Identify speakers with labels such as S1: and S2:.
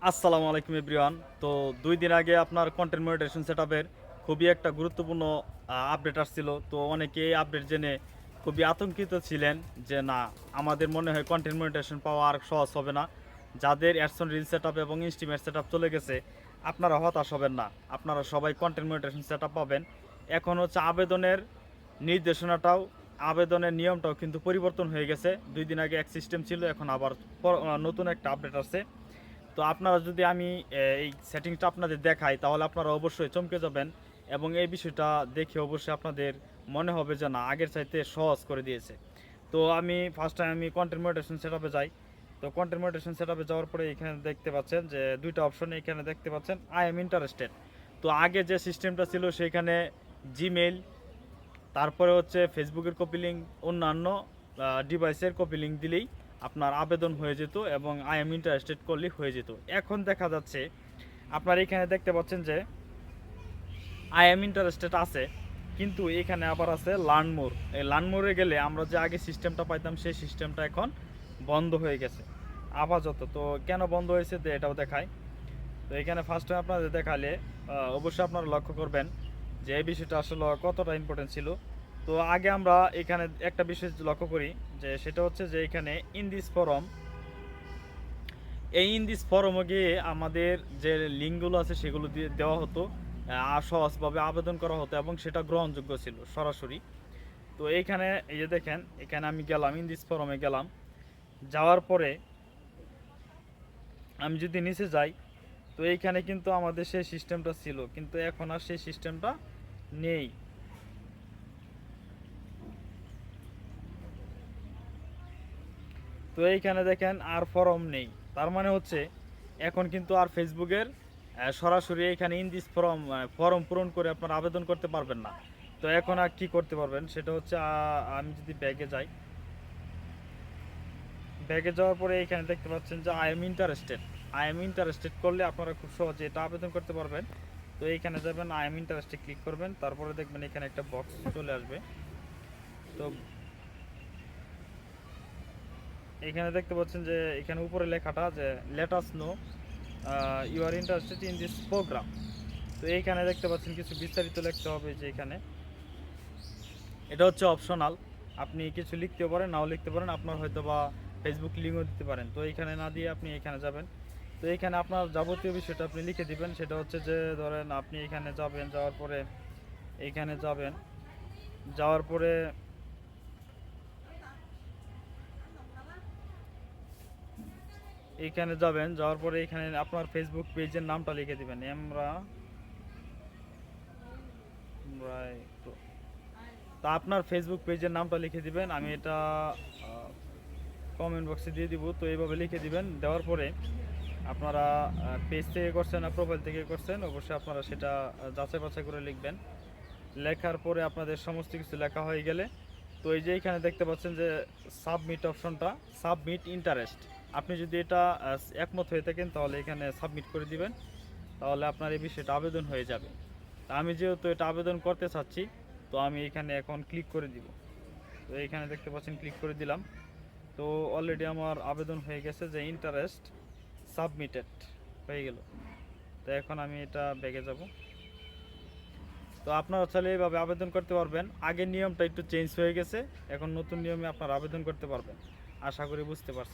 S1: আসসালামু আলাইকুম এভরিওয়ান। তো 2 দিন আগে আপনার কন্টেন্ট মনিটাইজেশন সেটআপের খুবই একটা গুরুত্বপূর্ণ আপডেট আসছিল। তো অনেকে এই আপডেট জেনে খুবই আতঙ্কিত ছিলেন যে না, আমাদের মনে হয় কন্টেন্ট মনিটাইজেশন পাওয়া আর সহজ হবে না। যাদের অ্যাডসন রিল সেটআপ এবং ইনস্টিমেট সেটআপ চলে গেছে, আপনারা হতাশ হবেন না। আপনারা সবাই কন্টেন্ট মনিটাইজেশন সেটআপ পাবেন। এখন হচ্ছে আবেদনের নিয়মটাও কিন্তু পরিবর্তন হয়ে গেছে। 2 দিন আগে এক সিস্টেম ছিল, এখন আবার নতুন একটা আপডেট আছে। তো আপনারা যদি আমি এই সেটিংসটা আপনাদের দেখাই, তাহলে আপনারা অবশ্যই চমকে যাবেন এবং এই বিষয়টা দেখে অবশ্যই আপনাদের মনে হবে যে না, আগের চাইতে সহজ করে দিয়েছে। তো আমি ফার্স্ট টাইম কন্টেন্ট মনিটাইজেশন সেটআপে যাই। তো কন্টেন্ট মনিটাইজেশন সেটআপে যাওয়ার পরে এখানে দেখতে পাচ্ছেন যে দুইটা অপশন এখানে দেখতে পাচ্ছেন, আই এম ইন্টারেস্টেড। তো আগে যে সিস্টেমটা ছিল সেখানে জিমেইল, তারপরে হচ্ছে ফেসবুকের কপি লিঙ্ক, অন্যান্য ডিভাইসের কপি লিঙ্ক দিলেই আপনার আবেদন হয়ে যেত এবং আই এম ইন্টারেস্টেড করলেই হয়ে যেত। এখন দেখা যাচ্ছে আপনার এখানে দেখতে পাচ্ছেন যে আই এম ইন্টারেস্টেড আছে, কিন্তু এখানে আবার আছে লার্ন মোর। এই লার্ন মোরে গেলে আমরা যে আগে সিস্টেমটা পাইতাম সেই সিস্টেমটা এখন বন্ধ হয়ে গেছে আপাতত। তো কেন বন্ধ হয়েছে তো এটাও দেখায়। তো এখানে ফার্স্ট টাইম আপনাদের দেখালে অবশ্যই আপনারা লক্ষ্য করবেন যে এই বিষয়টা আসলে কতটা ইম্পর্টেন্ট ছিল। তো আগে আমরা এখানে একটা বিষয় লক্ষ্য করি, যে সেটা হচ্ছে যে এখানে ইন দিস ফরমে গিয়ে আমাদের যে লিঙ্কগুলো আছে সেগুলো দিয়ে দেওয়া হতো, আর সহজভাবে আবেদন করা হতো এবং সেটা গ্রহণযোগ্য ছিল সরাসরি। তো এইখানে এই যে দেখেন, এখানে আমি গেলাম, ইন দিস ফরমে গেলাম। যাওয়ার পরে আমি যদি নিচে যাই, তো এইখানে কিন্তু আমাদের সেই সিস্টেমটা ছিল, কিন্তু এখন আর সেই সিস্টেমটা নেই। তো এইখানে দেখেন আর ফরম নেই। তার মানে হচ্ছে এখন কিন্তু আর ফেসবুকের সরাসরি এখানে ইন দিস ফরম পূরণ করে আপনারা আবেদন করতে পারবেন না। তো এখন আর কি করতে পারবেন সেটা হচ্ছে, আমি যদি ব্যাগে যাই, ব্যাগে যাওয়ার পরে এখানে দেখতে পাচ্ছেন যে আই এম ইন্টারেস্টেড করলে আপনারা খুব সহজে এটা আবেদন করতে পারবেন। তো এইখানে যাবেন, আই এম ইন্টারেস্টেড ক্লিক করবেন, তারপরে দেখবেন এখানে একটা বক্স চলে আসবে। তো এখানে দেখতে পাচ্ছেন যে এখানে উপরে লেখাটা যে let us know you are interested in this program. তো এইখানে দেখতে পাচ্ছেন কিছু বিস্তারিত লিখতে হবে, যে এখানে এটা হচ্ছে অপশনাল। আপনি কিছু লিখতে পারেন, নাও লিখতে পারেন, আপনার হয়তো বা ফেসবুক লিঙ্কও দিতে পারেন। তো এইখানে না দিয়ে আপনি এখানে যাবেন। তো এইখানে আপনার যাবতীয় বিষয়টা আপনি লিখে দিবেন। সেটা হচ্ছে যে ধরেন আপনি এখানে যাবেন, যাওয়ার পরে এইখানে যাবেন, যাওয়ার পরে যাওয়ার পরে এখানে আপনার ফেসবুক পেজের নামটা লিখে দিবেন, তা আপনার ফেসবুক পেজের নামটা লিখে দিবেন। আমি এটা কমেন্ট বক্সে দিয়ে দিব। তো এইভাবে লিখে দিবেন, দেওয়ার পরে আপনারা পেজ থেকে করছেন না প্রোফাইল থেকে করছেন, অবশ্যই আপনারা সেটা যাচাই বাছাই করে লিখবেন। লেখার পরে আপনাদের সমস্ত কিছু লেখা হয়ে গেলে, তো এই যে এখানে দেখতে পাচ্ছেন যে সাবমিট অপশনটা, সাবমিট ইন্টারেস্ট, আপনি যদি এটা একমত হয়ে থাকেন তাহলে এখানে সাবমিট করে দিবেন। তাহলে আপনার এই বিষয়টা আবেদন হয়ে যাবে। তা আমি যেহেতু এটা আবেদন করতে চাচ্ছি, তো আমি এখানে এখন ক্লিক করে দিব। তো এইখানে দেখতে পাচ্ছেন ক্লিক করে দিলাম। তো অলরেডি আমার আবেদন হয়ে গেছে যে ইন্টারেস্ট সাবমিটেড হয়ে গেল। তো এখন আমি এটা ব্যাগে যাব। তো আপনারা চাইলে এইভাবে আবেদন করতে পারবেন। আগের নিয়মটা একটু চেঞ্জ হয়ে গেছে, এখন নতুন নিয়মে আপনারা আবেদন করতে পারবেন। আশা করি বুঝতে পারছেন।